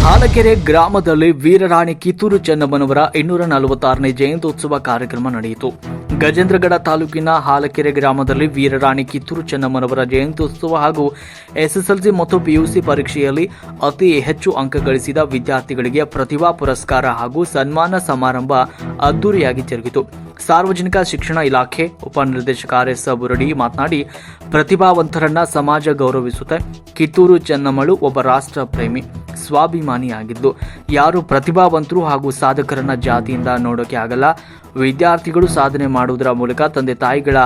ಹಾಲಕೆರೆ ಗ್ರಾಮದಲ್ಲಿ ವೀರರಾಣಿ ಕಿತ್ತೂರು ಚೆನ್ನಮ್ಮನವರ 246ನೇ ಜಯಂತ್ಯುತ್ಸವ ಕಾರ್ಯಕ್ರಮ ನಡೆಯಿತು. ಗಜೇಂದ್ರಗಡ ತಾಲೂಕಿನ ಹಾಲಕೆರೆ ಗ್ರಾಮದಲ್ಲಿ ವೀರರಾಣಿ ಕಿತ್ತೂರು ಚೆನ್ನಮ್ಮನವರ ಜಯಂತ್ಯುತ್ಸವ ಹಾಗೂ ಎಸ್ಎಸ್ಎಲ್ಸಿ ಮತ್ತು ಪಿಯುಸಿ ಪರೀಕ್ಷೆಯಲ್ಲಿ ಅತಿ ಹೆಚ್ಚು ಅಂಕ ಗಳಿಸಿದ ವಿದ್ಯಾರ್ಥಿಗಳಿಗೆ ಪ್ರತಿಭಾ ಪುರಸ್ಕಾರ ಹಾಗೂ ಸನ್ಮಾನ ಸಮಾರಂಭ ಅದ್ದೂರಿಯಾಗಿ ಜರುಗಿತು. ಸಾರ್ವಜನಿಕ ಶಿಕ್ಷಣ ಇಲಾಖೆ ಉಪನಿರ್ದೇಶಕ ಆರ್.ಎಸ್. ಬುರಡಿ ಮಾತನಾಡಿ, ಪ್ರತಿಭಾವಂತರನ್ನ ಸಮಾಜ ಗೌರವಿಸುತ್ತೆ. ಕಿತ್ತೂರು ಚೆನ್ನಮ್ಮಳು ಒಬ್ಬ ರಾಷ್ಟ್ರ ಪ್ರೇಮಿ, ಸ್ವಾಭಿಮಾನಿಯಾಗಿದ್ದು ಯಾರು ಪ್ರತಿಭಾವಂತರು ಹಾಗೂ ಸಾಧಕರನ್ನ ಜಾತಿಯಿಂದ ನೋಡೋಕೆ ಆಗಲ್ಲ. ವಿದ್ಯಾರ್ಥಿಗಳು ಸಾಧನೆ ಮಾಡುವುದರ ಮೂಲಕ ತಂದೆ ತಾಯಿಗಳ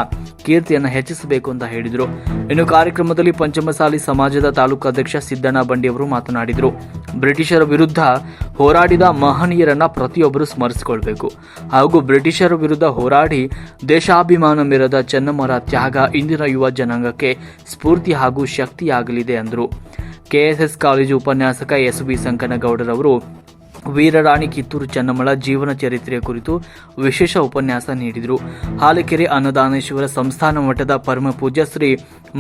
ಕೀರ್ತಿಯನ್ನು ಹೆಚ್ಚಿಸಬೇಕು ಅಂತ ಹೇಳಿದರು. ಇನ್ನು ಕಾರ್ಯಕ್ರಮದಲ್ಲಿ ಪಂಚಮಸಾಲಿ ಸಮಾಜದ ತಾಲೂಕು ಅಧ್ಯಕ್ಷ ಸಿದ್ದಣ್ಣ ಬಂಡಿಯವರು ಮಾತನಾಡಿದರು. ಬ್ರಿಟಿಷರ ವಿರುದ್ಧ ಹೋರಾಡಿದ ಮಹನೀಯರನ್ನ ಪ್ರತಿಯೊಬ್ಬರು ಸ್ಮರಿಸಿಕೊಳ್ಬೇಕು ಹಾಗೂ ಬ್ರಿಟಿಷರ ವಿರುದ್ಧ ಹೋರಾಡಿ ದೇಶಾಭಿಮಾನ ಮೆರೆದ ಚೆನ್ನಮ್ಮರ ತ್ಯಾಗ ಇಂದಿನ ಯುವ ಜನಾಂಗಕ್ಕೆ ಸ್ಫೂರ್ತಿ ಹಾಗೂ ಶಕ್ತಿಯಾಗಲಿದೆ ಎಂದರು. ಕೆಎಸ್ಎಸ್ ಕಾಲೇಜು ಉಪನ್ಯಾಸಕ ಎಸ್.ಬಿ. ಸಂಕನಗೌಡರವರು ವೀರರಾಣಿ ಕಿತ್ತೂರು ಚೆನ್ನಮ್ಮಳ ಜೀವನ ಚರಿತ್ರೆಯ ಕುರಿತು ವಿಶೇಷ ಉಪನ್ಯಾಸ ನೀಡಿದರು. ಹಾಲಕೆರೆ ಅನ್ನದಾನೇಶ್ವರ ಸಂಸ್ಥಾನ ಮಠದ ಪರಮ ಪೂಜ್ಯ ಶ್ರೀ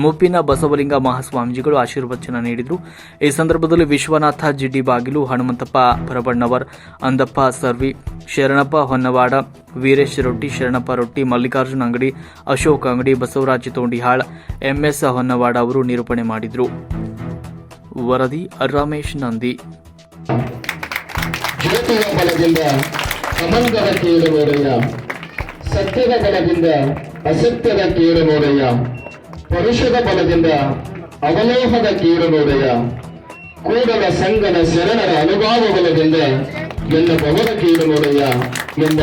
ಮುಪ್ಪಿನ ಬಸವಲಿಂಗ ಮಹಾಸ್ವಾಮೀಜಿಗಳು ಆಶೀರ್ವಚನ ನೀಡಿದರು. ಈ ಸಂದರ್ಭದಲ್ಲಿ ವಿಶ್ವನಾಥ ಜಿಡ್ಡಿ ಬಾಗಿಲು, ಹನುಮಂತಪ್ಪ ಪರಬಣ್ಣವರ್, ಅಂದಪ್ಪ ಸರ್ವಿ, ಶರಣಪ್ಪ ಹೊನ್ನವಾಡ, ವೀರೇಶ್ ರೊಟ್ಟಿ, ಶರಣಪ್ಪ ರೊಟ್ಟಿ, ಮಲ್ಲಿಕಾರ್ಜುನ್ ಅಂಗಡಿ, ಅಶೋಕ್ ಅಂಗಡಿ, ಬಸವರಾಜ ತೋಂಡಿಹಾಳ್, ಎಂಎಸ್ ಹೊನ್ನವಾಡ ಅವರು ನಿರೂಪಣೆ ಮಾಡಿದರು. ವರದಿ ರಮೇಶ್ ನಂದಿ. ಜ್ಯೋತಿಯ ಬಲದಿಂದ ಅಮಂಗದ ಕೇಳು ನೋಡಯ್ಯ, ಸತ್ಯದ ಬಲದಿಂದ ಅಸತ್ಯದ ಕೇಳು ನೋಡಯ್ಯ, ಪರುಷದ ಬಲದಿಂದ ಅವಲೋಹದ ಕೇಳು ನೋಡಯ್ಯ, ಕೂಡಲ ಸಂಗನ ಶರಣರ ಅನುಭವ ಬಲದಿಂದ ಎನ್ನ ಪವನ ಕೇಳು ನೋಡಯ್ಯ ಎಂಬ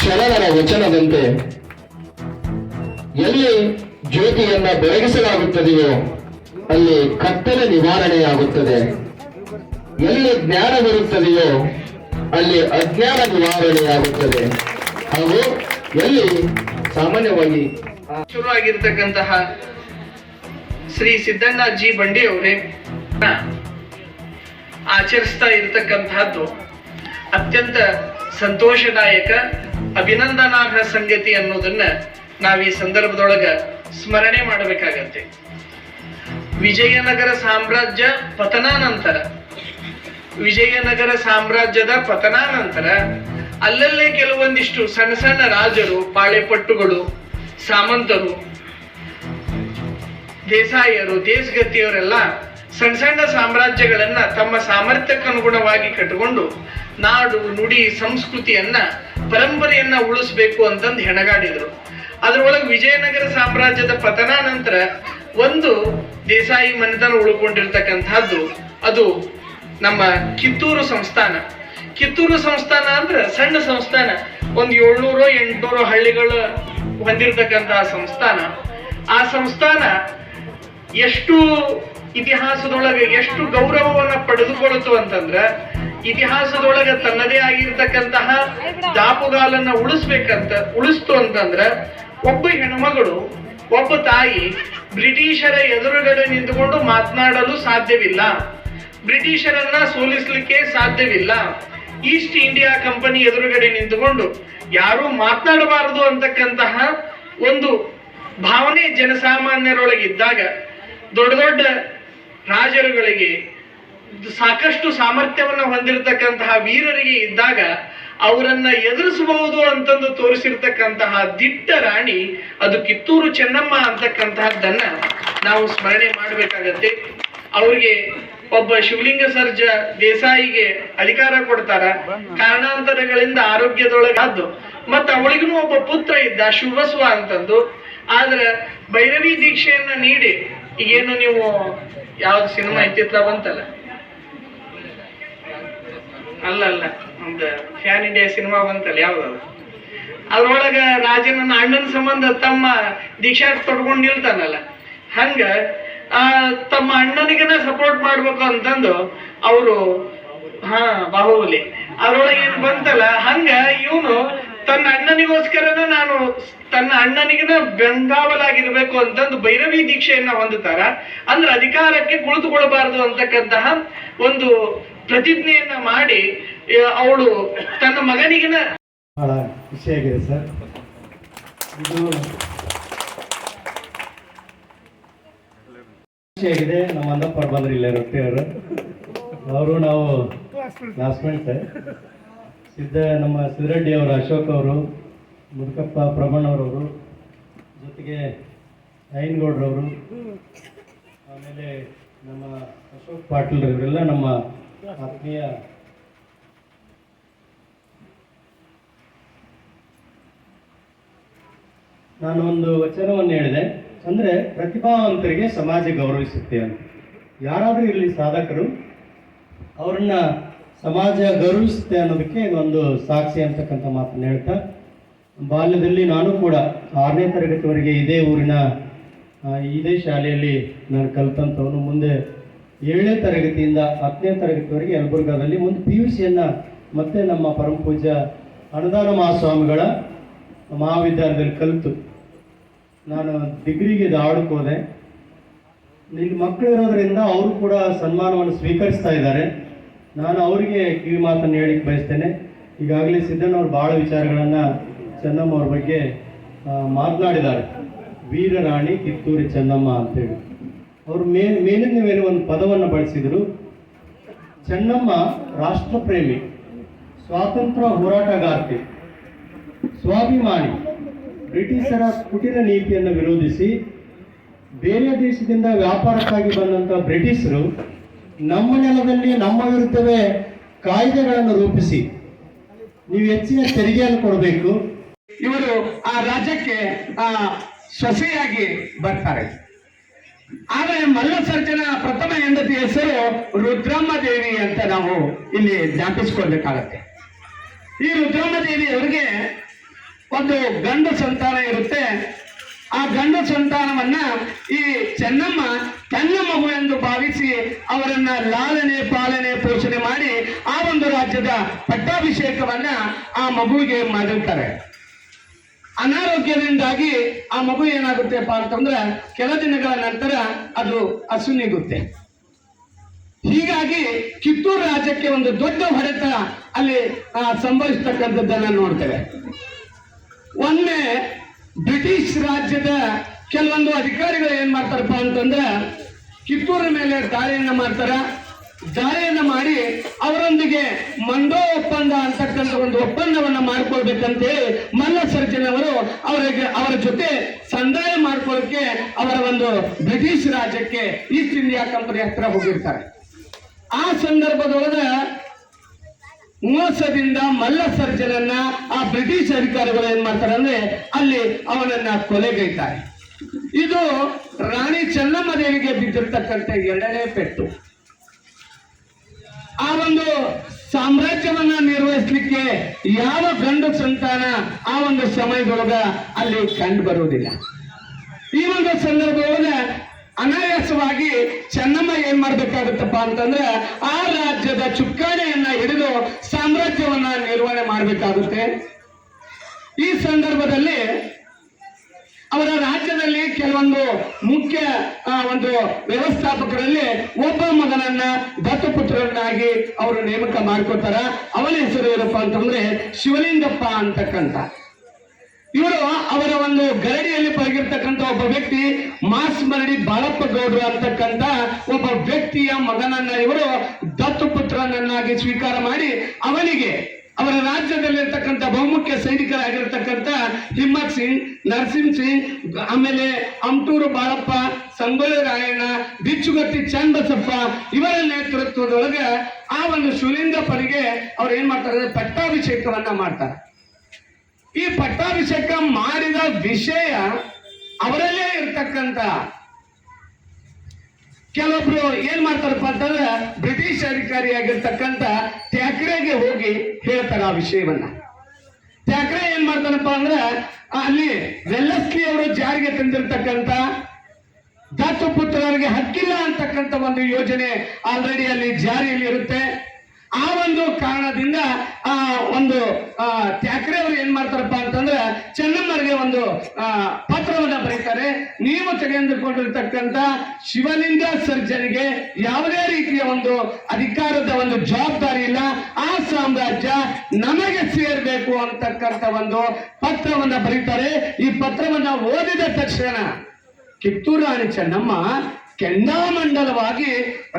ಶರಣರ ವಚನದಂತೆ ಎಲ್ಲಿ ಜ್ಯೋತಿಯನ್ನ ಬೆಳಗಿಸಲಾಗುತ್ತದೆಯೋ ಅಲ್ಲಿ ಕತ್ತಲೆ ನಿವಾರಣೆಯಾಗುತ್ತದೆ. ಎಲ್ಲಿ ಜ್ಞಾನವಿರುತ್ತದೆಯೋ ಅಲ್ಲಿ ಅಜ್ಞಾನ ನಿವಾರಣೆಯಾಗುತ್ತದೆ. ಹಾಗೂ ಎಲ್ಲಿ ಸಾಮಾನ್ಯವಾಗಿ ಶುರುವಾಗಿರ್ತಕ್ಕಂತಹ ಶ್ರೀ ಸಿದ್ದಣ್ಣ ಜಿ ಬಂಡಿ ಅವರೇ ಆಚರಿಸ್ತಾ ಇರತಕ್ಕಂತಹದ್ದು ಅತ್ಯಂತ ಸಂತೋಷದಾಯಕ, ಅಭಿನಂದನಾರ್ಹ ಸಂಗತಿ ಅನ್ನೋದನ್ನ ನಾವು ಈ ಸಂದರ್ಭದೊಳಗ ಸ್ಮರಣೆ ಮಾಡಬೇಕಾಗತ್ತೆ. ವಿಜಯನಗರ ಸಾಮ್ರಾಜ್ಯ ಪತನಾನಂತರ, ವಿಜಯನಗರ ಸಾಮ್ರಾಜ್ಯದ ಪತನಾನಂತರ ಅಲ್ಲಲ್ಲೇ ಕೆಲವೊಂದಿಷ್ಟು ಸಣ್ಣ ಸಣ್ಣ ರಾಜರು, ಪಾಳೆಪಟ್ಟುಗಳು, ಸಾಮಂತರು, ದೇಸಾಯರು, ದೇಶಗತಿಯವರೆಲ್ಲ ಸಣ್ಣ ಸಣ್ಣ ಸಾಮ್ರಾಜ್ಯಗಳನ್ನ ತಮ್ಮ ಸಾಮರ್ಥ್ಯಕ್ಕೆ ಅನುಗುಣವಾಗಿ ಕಟ್ಟಿಕೊಂಡು ನಾಡು, ನುಡಿ, ಸಂಸ್ಕೃತಿಯನ್ನ, ಪರಂಪರೆಯನ್ನ ಉಳಿಸ್ಬೇಕು ಅಂತಂದು ಹೆಣಗಾಡಿದ್ರು. ಅದರೊಳಗೆ ವಿಜಯನಗರ ಸಾಮ್ರಾಜ್ಯದ ಪತನಾನಂತರ ಒಂದು ದೇಸಾಯಿ ಮನೆತನ ಉಳ್ಕೊಂಡಿರ್ತಕ್ಕಂಥದ್ದು ಅದು ನಮ್ಮ ಕಿತ್ತೂರು ಸಂಸ್ಥಾನ. ಕಿತ್ತೂರು ಸಂಸ್ಥಾನ ಅಂದ್ರೆ ಸಣ್ಣ ಸಂಸ್ಥಾನ, ಒಂದು 700-800 ಹಳ್ಳಿಗಳು ಹೊಂದಿರತಕ್ಕಂತಹ ಸಂಸ್ಥಾನ. ಆ ಸಂಸ್ಥಾನ ಎಷ್ಟು ಇತಿಹಾಸದೊಳಗೆ ಎಷ್ಟು ಗೌರವವನ್ನ ಪಡೆದುಕೊಳ್ಳುತ್ತು ಅಂತಂದ್ರ, ಇತಿಹಾಸದೊಳಗೆ ತನ್ನದೇ ಆಗಿರ್ತಕ್ಕಂತಹ ದಾಪುಗಾಲನ್ನ ಉಳಿಸ್ತು ಅಂತಂದ್ರ, ಒಬ್ಬ ಹೆಣ್ಮಗಳು, ಒಬ್ಬ ತಾಯಿ ಬ್ರಿಟಿಷರ ಎದುರುಗಡೆ ನಿಂತುಕೊಂಡು ಮಾತನಾಡಲು ಸಾಧ್ಯವಿಲ್ಲ, ಬ್ರಿಟಿಷರನ್ನ ಸೋಲಿಸಲಿಕ್ಕೆ ಸಾಧ್ಯವಿಲ್ಲ. ಈಸ್ಟ್ ಇಂಡಿಯಾ ಕಂಪನಿ ಎದುರುಗಡೆ ನಿಂತುಕೊಂಡು ಯಾರು ಮಾತನಾಡಬಾರದು ಅಂತಕ್ಕಂತಹ ಒಂದು ಭಾವನೆ ಜನಸಾಮಾನ್ಯರೊಳಗಿದ್ದಾಗ, ದೊಡ್ಡ ದೊಡ್ಡ ರಾಜರುಗಳಿಗೆ, ಸಾಕಷ್ಟು ಸಾಮರ್ಥ್ಯವನ್ನ ಹೊಂದಿರತಕ್ಕಂತಹ ವೀರರಿಗೆ ಇದ್ದಾಗ ಅವರನ್ನ ಎದುರಿಸಬಹುದು ಅಂತಂದು ತೋರಿಸಿರ್ತಕ್ಕಂತಹ ದಿಟ್ಟ ರಾಣಿ ಅದು ಕಿತ್ತೂರು ಚೆನ್ನಮ್ಮ ಅಂತಕ್ಕಂತಹದ್ದನ್ನ ನಾವು ಸ್ಮರಣೆ ಮಾಡಬೇಕಾಗತ್ತೆ. ಅವ್ರಿಗೆ ಒಬ್ಬ ಶಿವಲಿಂಗ ಸರ್ಜ ದೇಸಾಯಿಗೆ ಅಧಿಕಾರ ಕೊಡ್ತಾರ, ಕಾರಣಾಂತರಗಳಿಂದ ಆರೋಗ್ಯದೊಳಗಾದ್ದು. ಮತ್ತ ಅವಳಿಗೂ ಒಬ್ಬ ಪುತ್ರ ಇದ್ದ ಶಿವಬಸವ ಅಂತಂದು. ಆದ್ರೆ ಭೈರವಿ ದೀಕ್ಷೆಯನ್ನ ನೀಡಿ, ಈಗೇನು ನೀವು ಯಾವ್ದು ಸಿನಿಮಾ ಇತ್ತಿತ್ತ ಬಂತಲ್ಲ, ಅಲ್ಲ ಒಂದು ಫ್ಯಾನ್ ಇಂಡಿಯಾ ಸಿನಿಮಾ ಬಂತಲ್ಲ, ಯಾವ್ದಲ್ಲ, ಅದ್ರೊಳಗ ರಾಜನ ಅಣ್ಣನ ಸಂಬಂಧ ತಮ್ಮ ದೀಕ್ಷಾ ತೊಡ್ಕೊಂಡು ನಿಲ್ತಾನಲ್ಲ, ಹಂಗ ತಮ್ಮ ಅಣ್ಣನಿಗನ ಸಪೋರ್ಟ್ ಮಾಡ್ಬೇಕು ಅಂತಂದು ಅವರು ಬಾಹುಬಲಿ ಅದ್ರೊಳಗೆ ಏನ್ ಬಂತಲ್ಲ, ಹಂಗ ಇವನು ತನ್ನ ಅಣ್ಣನಿಗೋಸ್ಕರನ ನಾನು ತನ್ನ ಅಣ್ಣನಿಗನ ಬೆಂಗಾವಲಾಗಿರ್ಬೇಕು ಅಂತಂದು ಭೈರವಿ ದೀಕ್ಷೆಯನ್ನ ಹೊಂದುತ್ತಾರ. ಅಂದ್ರೆ ಅಧಿಕಾರಕ್ಕೆ ಕುಳಿತುಕೊಳ್ಳಬಾರದು ಅಂತಕ್ಕಂತಹ ಒಂದು ಪ್ರತಿಜ್ಞೆಯನ್ನ ಮಾಡಿ ಅವಳು ತನ್ನ ಮಗನಿಗಿನ ಬಹಳ ಖುಷಿಯಾಗಿದೆ ಸರ್. ಇದು ಖುಷಿಯಾಗಿದೆ. ನಮ್ಮ ಅಂದಪ್ಪ ಬಂದ್ರಿಲ್ಲ ರೊಟ್ಟಿಯವರು. ಅವರು ನಾವು ಕ್ಲಾಸ್ಮೇಟ್ ನಮ್ಮ ಸಿದ್ದರೆಡ್ಡಿ ಅವರು, ಅಶೋಕ್ ಅವರು, ಮುದುಕಪ್ಪ ಪ್ರಭಣ್ಣವರವರು, ಜೊತೆಗೆ ಐನಗೌಡ್ರವರು, ಆಮೇಲೆ ನಮ್ಮ ಅಶೋಕ್ ಪಾಟೀಲ್ ಇವರೆಲ್ಲ ನಮ್ಮ ಆತ್ಮೀಯ ನಾನು ಒಂದು ವಚನವನ್ನು ಹೇಳಿದೆ, ಅಂದರೆ ಪ್ರತಿಭಾವಂತರಿಗೆ ಸಮಾಜ ಗೌರವಿಸುತ್ತೆ ಅಂತ. ಯಾರಾದರೂ ಇರಲಿ ಸಾಧಕರು, ಅವ್ರನ್ನ ಸಮಾಜ ಗೌರವಿಸುತ್ತೆ ಅನ್ನೋದಕ್ಕೆ ಒಂದು ಸಾಕ್ಷಿ ಅಂತಕ್ಕಂಥ ಮಾತನ್ನು ಹೇಳ್ತಾ, ಬಾಲ್ಯದಲ್ಲಿ ನಾನು ಕೂಡ 6ನೇ ತರಗತಿವರೆಗೆ ಇದೇ ಊರಿನ ಇದೇ ಶಾಲೆಯಲ್ಲಿ ನಾನು ಕಲಿತಂಥವನು. ಮುಂದೆ 7ನೇ ತರಗತಿಯಿಂದ 10ನೇ ತರಗತಿವರೆಗೆ ಯಲಬುರ್ಗಾದಲ್ಲಿ, ಮುಂದೆ PUCಯನ್ನು ಮತ್ತೆ ನಮ್ಮ ಪರಮ ಪೂಜ್ಯ ಅನುದಾನ ಮಹಾಸ್ವಾಮಿಗಳ ಮಹಾವಿದ್ಯಾಲಯದಲ್ಲಿ ಕಲಿತು ನಾನು ಡಿಗ್ರಿಗೆ ಧಾರವಾಡಕ್ಕೆ ಹೋದೆ. ಇಲ್ಲಿ ಮಕ್ಕಳು ಇರೋದರಿಂದ ಅವರು ಕೂಡ ಸನ್ಮಾನವನ್ನು ಸ್ವೀಕರಿಸ್ತಾ ಇದ್ದಾರೆ. ನಾನು ಅವರಿಗೆ ಕಿವಿ ಮಾತನ್ನು ಹೇಳಿಕ್ಕೆ ಬಯಸ್ತೇನೆ. ಈಗಾಗಲೇ ಸಿದ್ದಣ್ಣವರು ಭಾಳ ವಿಚಾರಗಳನ್ನು ಚೆನ್ನಮ್ಮ ಅವ್ರ ಬಗ್ಗೆ ಮಾತನಾಡಿದ್ದಾರೆ. ವೀರರಾಣಿ ಕಿತ್ತೂರು ಚೆನ್ನಮ್ಮ ಅಂತೇಳಿ ಅವರು ಮೇಲಿನ ಮೇಲೆ ಒಂದು ಪದವನ್ನು ಬಳಸಿದರು. ಚೆನ್ನಮ್ಮ ರಾಷ್ಟ್ರಪ್ರೇಮಿ, ಸ್ವಾತಂತ್ರ್ಯ ಹೋರಾಟಗಾರ್ತಿ, ಸ್ವಾಭಿಮಾನಿ, ಬ್ರಿಟಿಷರ ಕುಟಿಲ ನೀತಿಯನ್ನು ವಿರೋಧಿಸಿ ಬೇರೆ ದೇಶದಿಂದ ವ್ಯಾಪಾರಕ್ಕಾಗಿ ಬಂದಂಥ ಬ್ರಿಟಿಷರು ನಮ್ಮ ನೆಲದಲ್ಲಿ ನಮ್ಮ ವಿರುದ್ಧವೇ ಕಾಯ್ದೆಗಳನ್ನು ರೂಪಿಸಿ ನೀವು ಹೆಚ್ಚಿನ ತೆರಿಗೆಯನ್ನು ಕೊಡಬೇಕು, ಇವರು ಆ ರಾಜ್ಯಕ್ಕೆ ಸೊಸೆಯಾಗಿ ಬರ್ತಾರೆ. ಆದರೆ ಮಲ್ಲಸರ್ಜನ ಪ್ರಥಮ ಹೆಂಡತಿ ಹೆಸರು ರುದ್ರಮ್ಮ ದೇವಿ ಅಂತ ನಾವು ಇಲ್ಲಿ ಜ್ಞಾಪಿಸ್ಕೊಳ್ಬೇಕಾಗತ್ತೆ. ಈ ರುದ್ರಮ್ಮ ದೇವಿ ಅವರಿಗೆ ಒಂದು ಗಂಡು ಸಂತಾನ ಇರುತ್ತೆ. ಆ ಗಂಡು ಸಂತಾನವನ್ನ ಈ ಚೆನ್ನಮ್ಮ ತನ್ನ ಮಗು ಎಂದು ಭಾವಿಸಿ ಅವರನ್ನ ಲಾಲನೆ ಪಾಲನೆ ಪೋಷಣೆ ಮಾಡಿ ಆ ಒಂದು ರಾಜ್ಯದ ಪಟ್ಟಾಭಿಷೇಕವನ್ನ ಆ ಮಗುವಿಗೆ ಮಾಡಿರ್ತಾರೆ. ಅನಾರೋಗ್ಯದಿಂದಾಗಿ ಆ ಮಗು ಏನಾಗುತ್ತೆಪ್ಪ ಅಂತಂದ್ರೆ ಕೆಲ ದಿನಗಳ ನಂತರ ಅದು ಅಸುನೀಗುತ್ತೆ. ಹೀಗಾಗಿ ಕಿತ್ತೂರು ರಾಜ್ಯಕ್ಕೆ ಒಂದು ದೊಡ್ಡ ಹೊಡೆತ ಅಲ್ಲಿ ಸಂಭವಿಸ್ತಕ್ಕಂಥದ್ದನ್ನ ನೋಡ್ತೇವೆ. ಒಮ್ಮೆ ಬ್ರಿಟಿಷ್ ರಾಜ್ಯದ ಕೆಲವೊಂದು ಅಧಿಕಾರಿಗಳು ಏನ್ ಮಾಡ್ತಾರಪ್ಪ ಅಂತಂದ್ರೆ ಕಿತ್ತೂರಿನ ಮೇಲೆ ದಾಳಿಯನ್ನ ಮಾಡ್ತಾರ. ದಾಳಿಯನ್ನ ಮಾಡಿ ಅವರೊಂದಿಗೆ ಮಂಡೋ ಒಪ್ಪಂದ ಅಂತಕ್ಕಂಥ ಒಂದು ಒಪ್ಪಂದವನ್ನ ಮಾಡ್ಕೊಳ್ಬೇಕಂತೇಳಿ ಮಲ್ಲಸರ್ಜನವರು ಅವರ ಜೊತೆ ಸಂಧಾನ ಮಾಡ್ಕೊಳ್ಳಕ್ಕೆ ಅವರ ಒಂದು ಬ್ರಿಟಿಷ್ ರಾಜ್ಯಕ್ಕೆ ಈಸ್ಟ್ ಇಂಡಿಯಾ ಕಂಪನಿ ಹತ್ರ ಹೋಗಿರ್ತಾರೆ. ಆ ಸಂದರ್ಭದೊಳಗೆ ಮೋಸದಿಂದ ಮಲ್ಲಸರ್ಜನನ್ನ ಆ ಬ್ರಿಟಿಷ್ ಅಧಿಕಾರಿಗಳು ಏನ್ ಮಾಡ್ತಾರೆ ಅಂದ್ರೆ ಅಲ್ಲಿ ಅವನನ್ನ ಕೊಲೆಗೈತಾರೆ. ಇದು ರಾಣಿ ಚೆನ್ನಮ್ಮ ದೇವಿಗೆ ಬಿದ್ದಿರ್ತಕ್ಕಂಥ 2ನೇ ಪೆಟ್ಟು. ಆ ಒಂದು ಸಾಮ್ರಾಜ್ಯವನ್ನ ನಿರ್ವಹಿಸಲಿಕ್ಕೆ ಯಾವ ಗಂಡು ಸಂತಾನ ಆ ಒಂದು ಸಮಯದೊಳಗ ಅಲ್ಲಿ ಕಂಡು ಬರುವುದಿಲ್ಲ. ಈ ಒಂದು ಸಂದರ್ಭದೊಳಗ ಅನಾಯಾಸವಾಗಿ ಚೆನ್ನಮ್ಮ ಏನ್ ಮಾಡ್ಬೇಕಾಗುತ್ತಪ್ಪ ಅಂತಂದ್ರೆ ಆ ರಾಜ್ಯದ ಚುಕ್ಕಾಣಿಯನ್ನ ಹಿಡಿದು ಸಾಮ್ರಾಜ್ಯವನ್ನ ನಿರ್ವಹಣೆ ಮಾಡಬೇಕಾಗುತ್ತೆ. ಈ ಸಂದರ್ಭದಲ್ಲಿ ಅವರ ರಾಜ್ಯದಲ್ಲಿ ಕೆಲವೊಂದು ಮುಖ್ಯ ಒಂದು ವ್ಯವಸ್ಥಾಪಕರಲ್ಲಿ ಒಬ್ಬ ಮಗನನ್ನ ದತ್ತುಪುತ್ರರನ್ನಾಗಿ ಅವರು ನೇಮಕ ಮಾಡ್ಕೊತಾರ. ಅವನ ಹೆಸರು ಏನಪ್ಪ ಅಂತಂದ್ರೆ ಶಿವಲಿಂಗಪ್ಪ ಅಂತಕ್ಕಂಥ. ಇವರು ಅವರ ಒಂದು ಗರಡಿಯಲ್ಲಿ ಪಳಗಿರ್ತಕ್ಕಂಥ ಒಬ್ಬ ವ್ಯಕ್ತಿ ಮಾಸ್ಮರಡಿ ಬಾಳಪ್ಪ ಗೌಡ್ರು ಅಂತಕ್ಕಂಥ ಒಬ್ಬ ವ್ಯಕ್ತಿಯ ಮಗನನ್ನ ಇವರು ದತ್ತುಪುತ್ರನನ್ನಾಗಿ ಸ್ವೀಕಾರ ಮಾಡಿ ಅವನಿಗೆ ಅವರ ರಾಜ್ಯದಲ್ಲಿರ್ತಕ್ಕಂಥ ಬಹುಮುಖ್ಯ ಸೈನಿಕರಾಗಿರ್ತಕ್ಕಂಥ ಹಿಮ್ಮತ್ ಸಿಂಗ್, ನರಸಿಂಹ ಸಿಂಗ್, ಆಮೇಲೆ ಅಮಟೂರು ಬಾಳಪ್ಪ, ಸಂಗೊಳ್ಳಿ ರಾಯಣ್ಣ, ಬಿಚ್ಚುಗತ್ತಿ ಚನ್ನಬಸಪ್ಪ ಇವರ ನೇತೃತ್ವದೊಳಗೆ ಆ ಒಂದು ಶಿವಲಿಂಗಪ್ಪನಿಗೆ ಅವ್ರು ಏನ್ ಮಾಡ್ತಾರೆ, ಪಟ್ಟಾಭಿಷೇಕವನ್ನ ಮಾಡ್ತಾರೆ. ಈ ಪಟ್ಟಾಭಿಷೇಕ ಮಾಡಿದ ವಿಷಯ ಅವರಲ್ಲೇ ಇರ್ತಕ್ಕಂಥ ಕೆಲವೊಬ್ರು ಏನ್ ಮಾಡ್ತಾರಪ್ಪ ಅಂತಂದ್ರೆ ಬ್ರಿಟಿಷ್ ಅಧಿಕಾರಿಯಾಗಿರ್ತಕ್ಕಂಥ ಥ್ಯಾಕ್ರೆಗೆ ಹೋಗಿ ಹೇಳ್ತಾರೆ ಆ ವಿಷಯವನ್ನ. ಥ್ಯಾಕ್ರೆ ಏನ್ ಮಾಡ್ತಾರಪ್ಪ ಅಂದ್ರೆ ಅಲ್ಲಿ ವೆಲ್ಲಸ್ಲಿ ಅವರು ಜಾರಿಗೆ ತಂದಿರತಕ್ಕಂಥ ದತ್ತುಪುತ್ರರಿಗೆ ಹಕ್ಕಿಲ್ಲ ಅಂತಕ್ಕಂಥ ಒಂದು ಯೋಜನೆ ಆಲ್ರೆಡಿ ಅಲ್ಲಿ ಜಾರಿಯಲ್ಲಿ ಇರುತ್ತೆ. ಆ ಒಂದು ಕಾರಣದಿಂದ ಒಂದು ಥ್ಯಾಕ್ರೆ ಅವರು ಏನ್ ಮಾಡ್ತಾರಪ್ಪ ಅಂತಂದ್ರೆ ಚೆನ್ನಮ್ಮರಿಗೆ ಒಂದು ಪತ್ರವನ್ನ ಬರೀತಾರೆ. ನೀವು ತೆಗೆದುಕೊಂಡಿರ್ತಕ್ಕಂಥ ಶಿವಲಿಂಗ ಸರ್ಜನಿಗೆ ಯಾವುದೇ ರೀತಿಯ ಒಂದು ಅಧಿಕಾರದ ಒಂದು ಜವಾಬ್ದಾರಿ ಇಲ್ಲ, ಆ ಸಾಮ್ರಾಜ್ಯ ನಮಗೆ ಸೇರ್ಬೇಕು ಅಂತಕ್ಕಂಥ ಒಂದು ಪತ್ರವನ್ನ ಬರೀತಾರೆ. ಈ ಪತ್ರವನ್ನ ಓದಿದ ತಕ್ಷಣ ಕಿತ್ತೂರು ರಾಣಿ ಚೆನ್ನಮ್ಮ ಕೆಂಡಾಮಂಡಲವಾಗಿ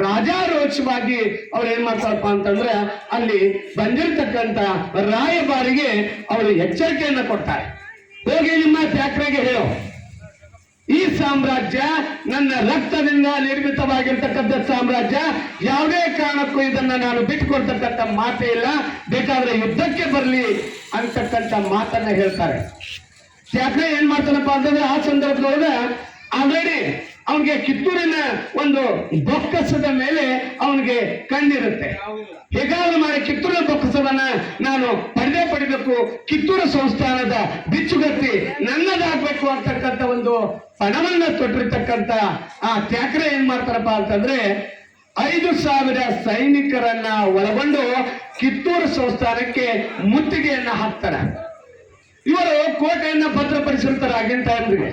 ರಾಜಾರೋಷವಾಗಿ ಅವ್ರು ಏನ್ ಮಾಡ್ತಾರಪ್ಪ ಅಂತಂದ್ರೆ ಅಲ್ಲಿ ಬಂದಿರತಕ್ಕಂತ ರಾಯಭಾರಿಗೆ ಅವರು ಎಚ್ಚರಿಕೆಯನ್ನ ಕೊಡ್ತಾರೆ. ಹೋಗಿ ನಿಮ್ಮ ತ್ಯಾಕ್ರೆಗೆ ಹೇಳೋ, ಈ ಸಾಮ್ರಾಜ್ಯ ನನ್ನ ರಕ್ತದಿಂದ ನಿರ್ಮಿತವಾಗಿರ್ತಕ್ಕಂಥ ಸಾಮ್ರಾಜ್ಯ, ಯಾವುದೇ ಕಾರಣಕ್ಕೂ ಇದನ್ನ ನಾನು ಬಿಟ್ಟುಕೊಡ್ತಕ್ಕಂಥ ಮಾತೇ ಇಲ್ಲ, ಬೇಕಾದ್ರೆ ಯುದ್ಧಕ್ಕೆ ಬರಲಿ ಅಂತಕ್ಕಂಥ ಮಾತನ್ನ ಹೇಳ್ತಾರೆ. ತ್ಯಾಕ್ರೆ ಏನ್ ಮಾಡ್ತಾನಪ್ಪ ಅಂತಂದ್ರೆ ಆ ಸಂದರ್ಭದೊಳಗೆ ಆಲ್ರೆಡಿ ಅವನಿಗೆ ಕಿತ್ತೂರಿನ ಒಂದು ಬೊಕ್ಕಸದ ಮೇಲೆ ಅವನಿಗೆ ಕಣ್ಣಿರುತ್ತೆ. ಹೇಗಾದ್ರೂ ಮಾಡಿ ಕಿತ್ತೂರಿನ ಬೊಕ್ಕಸವನ್ನ ನಾನು ಪಡೆಯಬೇಕು, ಕಿತ್ತೂರು ಸಂಸ್ಥಾನದ ಬಿಚ್ಚುಗತ್ತಿ ನನ್ನದಾಗಬೇಕು ಅಂತಕ್ಕಂಥ ಒಂದು ಪಣವನ್ನ ತೊಟ್ಟಿರ್ತಕ್ಕಂಥ ಆ ತ್ಯಾಕ್ರೆ ಏನ್ ಮಾಡ್ತಾರಪ್ಪ ಅಂತಂದ್ರೆ 5,000 ಸೈನಿಕರನ್ನ ಒಳಗೊಂಡು ಕಿತ್ತೂರು ಸಂಸ್ಥಾನಕ್ಕೆ ಮುತ್ತಿಗೆಯನ್ನ ಹಾಕ್ತಾರೆ. ಇವರು ಕೋಟೆಯನ್ನ ಭದ್ರಪಡಿಸಿರ್ತಾರೆ ಆಗಿನ ಟೈಮ್ಗೆ.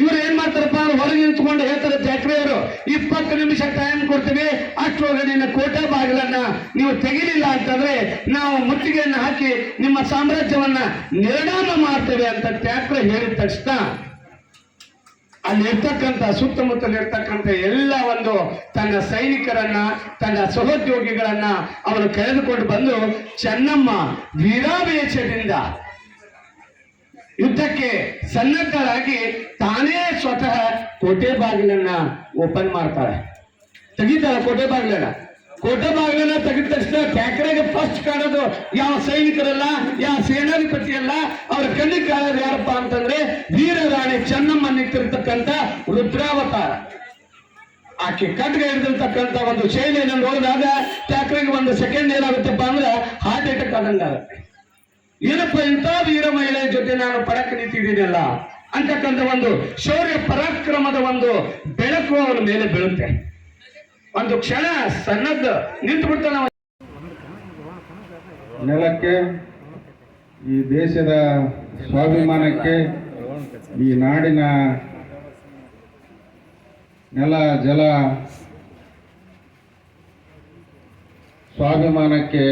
ಇವ್ರು ಏನ್ ಮಾಡ್ತಾರಪ್ಪ, ಹೊರಗೆ ನಿಂತ್ಕೊಂಡು ಹೇಳ್ತಾರೆ ತ್ಯಾಕ್ರೆಯವರು, 20 ನಿಮಿಷ ಟೈಮ್ ಕೊಡ್ತೀವಿ, ಅಷ್ಟೊಳಗೆ ನಿನ್ನ ಕೋಟೆ ಬಾಗಿಲನ್ನ ನೀವು ತೆಗಿಲಿಲ್ಲ ಅಂತಂದ್ರೆ ನಾವು ಮುತ್ತಿಗೆಯನ್ನ ಹಾಕಿ ನಿಮ್ಮ ಸಾಮ್ರಾಜ್ಯವನ್ನ ನಿರ್ಣಾಮ ಮಾಡ್ತೇವೆ ಅಂತ ತ್ಯಾಕ್ರೆ ಹೇಳಿದ ತಕ್ಷಣ ಅಲ್ಲಿ ಇರ್ತಕ್ಕಂಥ ಸುತ್ತಮುತ್ತಲು ಇರ್ತಕ್ಕಂಥ ಎಲ್ಲ ಒಂದು ತನ್ನ ಸೈನಿಕರನ್ನ ತನ್ನ ಸಹೋದ್ಯೋಗಿಗಳನ್ನ ಅವನು ಕರೆದುಕೊಂಡು ಬಂದು ಚೆನ್ನಮ್ಮ ವೀರಾವೇಶದಿಂದ ಯುದ್ಧಕ್ಕೆ ಸನ್ನದ್ಧರಾಗಿ ತಾನೇ ಸ್ವತಃ ಕೋಟೆ ಬಾಗಿಲನ್ನ ಓಪನ್ ಮಾಡ್ತಾಳೆ, ತೆಗಿತಾಳೆ ಕೋಟೆ ಬಾಗಿಲನ್ನ. ಕೋಟೆ ಬಾಗಿಲನ್ನ ತೆಗೆದ ತಕ್ಷಣ ತ್ಯಾಕ್ರೆಗೆ ಫಸ್ಟ್ ಕಾಣೋದು ಯಾವ ಸೈನಿಕರಲ್ಲ, ಯಾವ ಸೇನಾಧಿಪತಿ ಅಲ್ಲ, ಅವರ ಕಣ್ಣಿಗೆ ಕಾಣೋದು ಯಾರಪ್ಪ ಅಂತಂದ್ರೆ ವೀರರಾಣಿ ಚೆನ್ನಮ್ಮ ನಿಂತಿರ್ತಕ್ಕಂಥ ರುದ್ರಾವತಾರ. ಆಕೆ ಕಟ್ಗೆ ಹಿಡಿದಿರ್ತಕ್ಕಂಥ ಒಂದು ಶೈಲಿಯನ್ನು ನೋಡಿದಾಗ ತ್ಯಾಕ್ರೆಗೆ ಒಂದು ಸೆಕೆಂಡ್ ಏನಾಗುತ್ತಪ್ಪ ಅಂದ್ರೆ ಹಾರ್ಟ್ ಅಟ್ಯಾಕ್ ಆದಂಗಾಗುತ್ತೆ. ಏನಪ್ಪ ಇಂಥ ವೀರ ಮಹಿಳೆ ಜೊತೆ ನಾನು ಪಡಕ್ಕೆ ನಿಂತಿದ್ದೀನಲ್ಲ ಅಂತಕ್ಕಂಥ ಒಂದು ಶೌರ್ಯ ಪರಾಕ್ರಮದ ಒಂದು ಬೆಳಕು ಅವನ ಮೇಲೆ ಬೀಳುತ್ತೆ. ಒಂದು ಕ್ಷಣ ಸನ್ನದ್ಧ ನಿಂತು ಬಿಡ್ತಾನೆ. ನೆಲಕ್ಕೆ, ಈ ದೇಶದ ಸ್ವಾಭಿಮಾನಕ್ಕೆ, ಈ ನಾಡಿನ ನೆಲ ಜಲ ಸ್ವಾಭಿಮಾನಕ್ಕೆ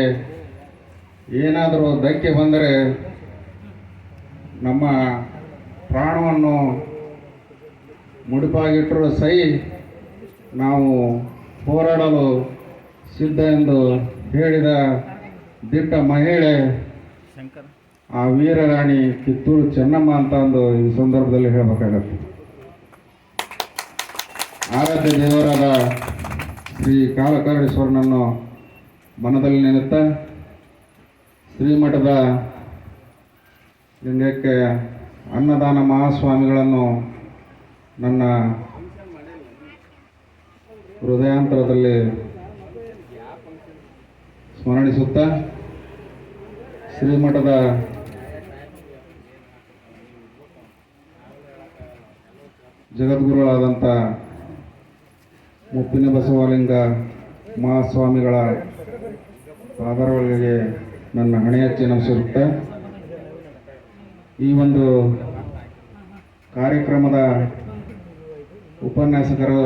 ಏನಾದರೂ ಧಕ್ಕೆ ಬಂದರೆ ನಮ್ಮ ಪ್ರಾಣವನ್ನು ಮುಡಿಪಾಗಿಟ್ಟರೂ ಸೈ ನಾವು ಹೋರಾಡಲು ಸಿದ್ಧ ಎಂದು ಹೇಳಿದ ದಿಟ್ಟ ಮಹಿಳೆ ಆ ವೀರರಾಣಿ ಕಿತ್ತೂರು ಚೆನ್ನಮ್ಮ ಅಂತ ಒಂದು ಈ ಸಂದರ್ಭದಲ್ಲಿ ಹೇಳಬೇಕಾಗತ್ತೆ. ಆರಾಧ್ಯ ದೇವರಾದ ಶ್ರೀ ಕಾಲಕರ್ಣೇಶ್ವರನನ್ನು ಮನದಲ್ಲಿ ನೆನೆಯುತ್ತಾ ಶ್ರೀಮಠದ ಲಿಂಗಕ್ಕೆ ಅನ್ನದಾನ ಮಹಾಸ್ವಾಮಿಗಳನ್ನು ನನ್ನ ಹೃದಯಾಂತರದಲ್ಲಿ ಸ್ಮರಣಿಸುತ್ತಾ ಶ್ರೀಮಠದ ಜಗದ್ಗುರುಗಳಾದಂಥ ಮುಪ್ಪಿನ ಬಸವಲಿಂಗ ಮಹಾಸ್ವಾಮಿಗಳ ಪಾದಗಳಿಗೆ ನನ್ನ ಹಣೆಯಚ್ಚಿ ನಮಿಸಿರುತ್ತಾ ಈ ಒಂದು ಕಾರ್ಯಕ್ರಮದ ಉಪನ್ಯಾಸಕರು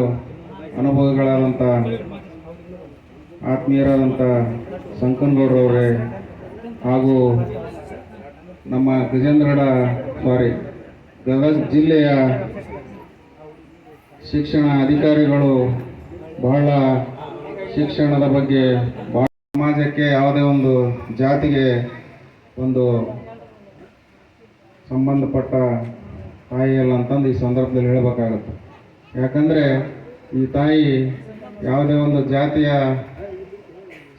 ಅನುಭವಿಗಳಾದಂಥ ಆತ್ಮೀಯರಾದಂಥ ಸಂಕನಗೌಡರವರೇ ಹಾಗೂ ನಮ್ಮ ಗದಗ ಜಿಲ್ಲೆಯ ಶಿಕ್ಷಣ ಅಧಿಕಾರಿಗಳು ಬಹಳ ಶಿಕ್ಷಣದ ಬಗ್ಗೆ ಬಹಳ ಸಮಾಜಕ್ಕೆ ಯಾವುದೇ ಒಂದು ಜಾತಿಗೆ ಒಂದು ಸಂಬಂಧಪಟ್ಟ ತಾಯಿಯಲ್ಲ ಅಂತಂದು ಈ ಸಂದರ್ಭದಲ್ಲಿ ಹೇಳಬೇಕಾಗತ್ತೆ. ಯಾಕಂದರೆ ಈ ತಾಯಿ ಯಾವುದೇ ಒಂದು ಜಾತಿಯ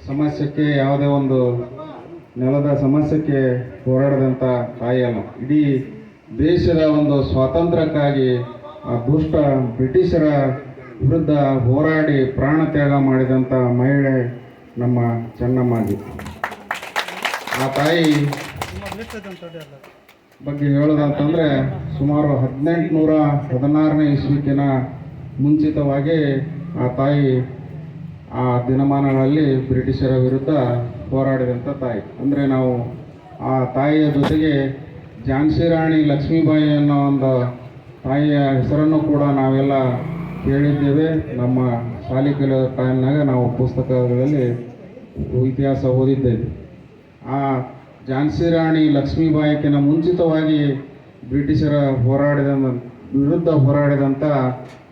ಸಮಸ್ಯೆಗೆ ಯಾವುದೇ ಒಂದು ನೆಲದ ಸಮಸ್ಯೆಗೆ ಹೋರಾಡದಂಥ ತಾಯಿಯಲ್ಲ. ಇಡೀ ದೇಶದ ಒಂದು ಸ್ವಾತಂತ್ರ್ಯಕ್ಕಾಗಿ ಆ ದುಷ್ಟ ಬ್ರಿಟಿಷರ ವಿರುದ್ಧ ಹೋರಾಡಿ ಪ್ರಾಣ ತ್ಯಾಗ ಮಾಡಿದಂಥ ಮಹಿಳೆ ನಮ್ಮ ಚೆನ್ನಮ್ಮಾಜಿ. ಆ ತಾಯಿ ಬಗ್ಗೆ ಹೇಳೋದಂತಂದರೆ ಸುಮಾರು 1816ನೇ ಇಸ್ವಿಕಿನ ಮುಂಚಿತವಾಗಿ ಆ ತಾಯಿ ಆ ದಿನಮಾನಗಳಲ್ಲಿ ಬ್ರಿಟಿಷರ ವಿರುದ್ಧ ಹೋರಾಡಿದಂಥ ತಾಯಿ. ಅಂದರೆ ನಾವು ಆ ತಾಯಿಯ ಜೊತೆಗೆ ಝಾನ್ಸಿ ರಾಣಿ ಲಕ್ಷ್ಮೀಬಾಯಿ ಅನ್ನೋ ಒಂದು ತಾಯಿಯ ಹೆಸರನ್ನು ಕೂಡ ನಾವೆಲ್ಲ ಕೇಳಿದ್ದೇವೆ. ನಮ್ಮ ಶಾಲೆ ಕಲಿಯೋ ಟೈಮ್ನಾಗ ನಾವು ಪುಸ್ತಕಗಳಲ್ಲಿ ಇತಿಹಾಸ ಓದಿದ್ದೇವೆ. ಆ ಝಾನ್ಸಿ ರಾಣಿ ಲಕ್ಷ್ಮೀಬಾಯಿಕಿನ ಮುಂಚಿತವಾಗಿ ಬ್ರಿಟಿಷರ ವಿರುದ್ಧ ಹೋರಾಡಿದಂಥ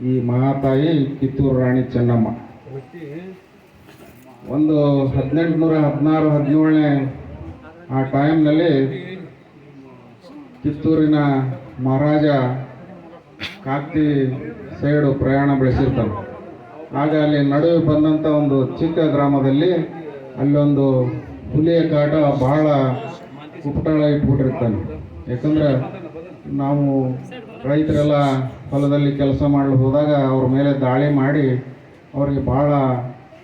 ಈ ಮಹಾತಾಯಿ ಕಿತ್ತೂರು ರಾಣಿ ಚೆನ್ನಮ್ಮ. ಒಂದು 1816-17ನೇ ಆ ಟೈಮ್ನಲ್ಲಿ ಕಿತ್ತೂರಿನ ಮಹಾರಾಜ ಕಾಕ್ತಿ ಸೈಡು ಪ್ರಯಾಣ ಬೆಳೆಸಿರ್ತಾನೆ. ಆಗ ಅಲ್ಲಿ ನಡುವೆ ಬಂದಂಥ ಒಂದು ಚಿಕ್ಕ ಗ್ರಾಮದಲ್ಲಿ ಅಲ್ಲೊಂದು ಹುಲಿಯ ಕಾಟ ಬಹಳ ಕುಪ್ಪಟಳ ಇಟ್ಬಿಟ್ಟಿರ್ತಾನೆ. ಯಾಕಂದರೆ ನಾವು ರೈತರೆಲ್ಲ ಹೊಲದಲ್ಲಿ ಕೆಲಸ ಮಾಡಲು ಹೋದಾಗ ಅವ್ರ ಮೇಲೆ ದಾಳಿ ಮಾಡಿ ಅವರಿಗೆ ಭಾಳ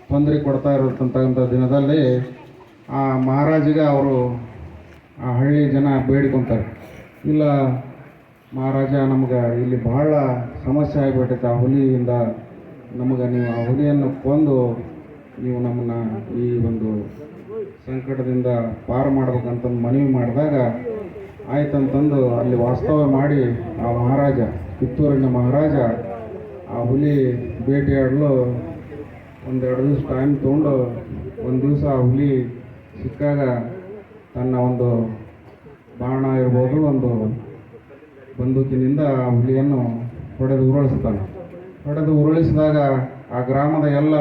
ತೊಂದರೆ ಕೊಡ್ತಾ ಇರತಕ್ಕಂಥ ದಿನದಲ್ಲಿ ಆ ಮಹಾರಾಜಿಗೆ ಅವರು ಆ ಹಳ್ಳಿ ಜನ ಬೇಡಿಕೊಂತಾರೆ, ಇಲ್ಲ ಮಹಾರಾಜ, ನಮ್ಗೆ ಇಲ್ಲಿ ಭಾಳ ಸಮಸ್ಯೆ ಆಗಿಬಿಟ್ಟೈತೆ, ಆ ಹುಲಿಯಿಂದ ನಮಗೆ ನೀವು ಆ ಹುಲಿಯನ್ನು ಕೊಂದು ನೀವು ನಮ್ಮನ್ನು ಈ ಒಂದು ಸಂಕಟದಿಂದ ಪಾರು ಮಾಡ್ಬೇಕಂತಂದು ಮನವಿ ಮಾಡಿದಾಗ ಆಯ್ತಂತಂದು ಅಲ್ಲಿ ವಾಸ್ತವ್ಯ ಮಾಡಿ ಆ ಮಹಾರಾಜ, ಕಿತ್ತೂರಿನ ಮಹಾರಾಜ, ಆ ಹುಲಿ ಭೇಟಿಯಾಡಲು 1-2 ದಿವಸ ಟೈಮ್ ತೊಗೊಂಡು ಒಂದು ದಿವಸ ಆ ಹುಲಿ ಸಿಕ್ಕಾಗ ತನ್ನ ಒಂದು ಬಾಣ ಇರ್ಬೋದು, ಒಂದು ಬಂದೂಕಿನಿಂದ ಆ ಹುಲಿಯನ್ನು ಹೊಡೆದು ಉರುಳಿಸ್ತಾನೆ. ಹೊಡೆದು ಉರುಳಿಸಿದಾಗ ಆ ಗ್ರಾಮದ ಎಲ್ಲ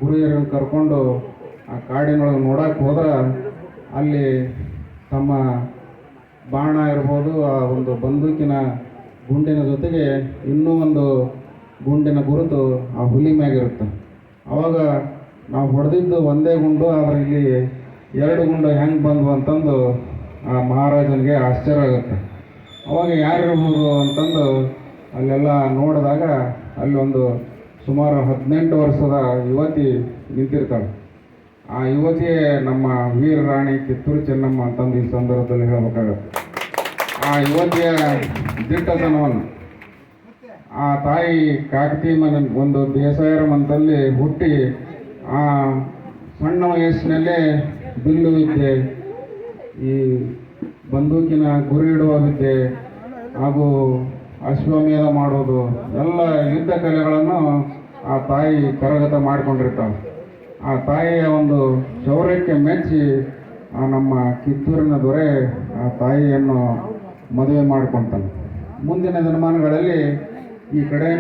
ಗುರಿಯರನ್ನು ಕರ್ಕೊಂಡು ಆ ಕಾಡಿನೊಳಗೆ ನೋಡಕ್ಕೆ ಹೋದ್ರೆ ಅಲ್ಲಿ ತಮ್ಮ ಬಾಣ ಇರ್ಬೋದು, ಆ ಒಂದು ಬಂದೂಕಿನ ಗುಂಡಿನ ಜೊತೆಗೆ ಇನ್ನೂ ಒಂದು ಗುಂಡಿನ ಗುರುತು ಆ ಹುಲಿ ಮ್ಯಾಗಿರುತ್ತೆ. ಆವಾಗ ನಾವು ಹೊಡೆದಿದ್ದು ಒಂದೇ ಗುಂಡು, ಆದರೆ ಇಲ್ಲಿ 2 ಗುಂಡು ಹೆಂಗೆ ಬಂದ್ವು ಅಂತಂದು ಆ ಮಹಾರಾಜನಿಗೆ ಆಶ್ಚರ್ಯ ಆಗುತ್ತೆ. ಅವಾಗ ಯಾರಿರ್ಬೋದು ಅಂತಂದು ಅಲ್ಲೆಲ್ಲ ನೋಡಿದಾಗ ಅಲ್ಲಿ ಒಂದು ಸುಮಾರು 18 ವರ್ಷದ ಯುವತಿ ನಿಂತಿರ್ತಾಳೆ. ಆ ಯುವತಿಯೇ ನಮ್ಮ ವೀರ ರಾಣಿ ಕಿತ್ತೂರು ಚೆನ್ನಮ್ಮ ಅಂತಂದು ಈ ಸಂದರ್ಭದಲ್ಲಿ ಹೇಳಬೇಕಾಗತ್ತೆ. ಆ ಯುವತಿಯ ದಿಟ್ಟತನವನ್ನು ಆ ತಾಯಿ ಕಾಕತಿ ಒಂದು ಬೇಸಾಯರ ಮನದಲ್ಲಿ ಹುಟ್ಟಿ ಆ ಸಣ್ಣ ವಯಸ್ಸಿನಲ್ಲೇ ಬಿಲ್ಲು ವಿದ್ಯೆ, ಈ ಬಂದೂಕಿನ ಗುರಿ ಇಡುವ ವಿದ್ಯೆ ಹಾಗೂ ಅಶ್ವಮೇಧ ಮಾಡೋದು ಎಲ್ಲ ಯುದ್ಧ ಕಲೆಗಳನ್ನು ಆ ತಾಯಿ ಕರಗತ ಮಾಡಿಕೊಂಡಿರ್ತಾಳೆ. ಆ ತಾಯಿಯ ಒಂದು ಶೌರ್ಯಕ್ಕೆ ಮೆಚ್ಚಿ ಆ ನಮ್ಮ ಕಿತ್ತೂರಿನ ದೊರೆ ಆ ತಾಯಿಯನ್ನು ಮದುವೆ ಮಾಡಿಕೊಳ್ತಾನೆ. ಮುಂದಿನ ದಿನಮಾನಗಳಲ್ಲಿ ಈ ಕಡೆ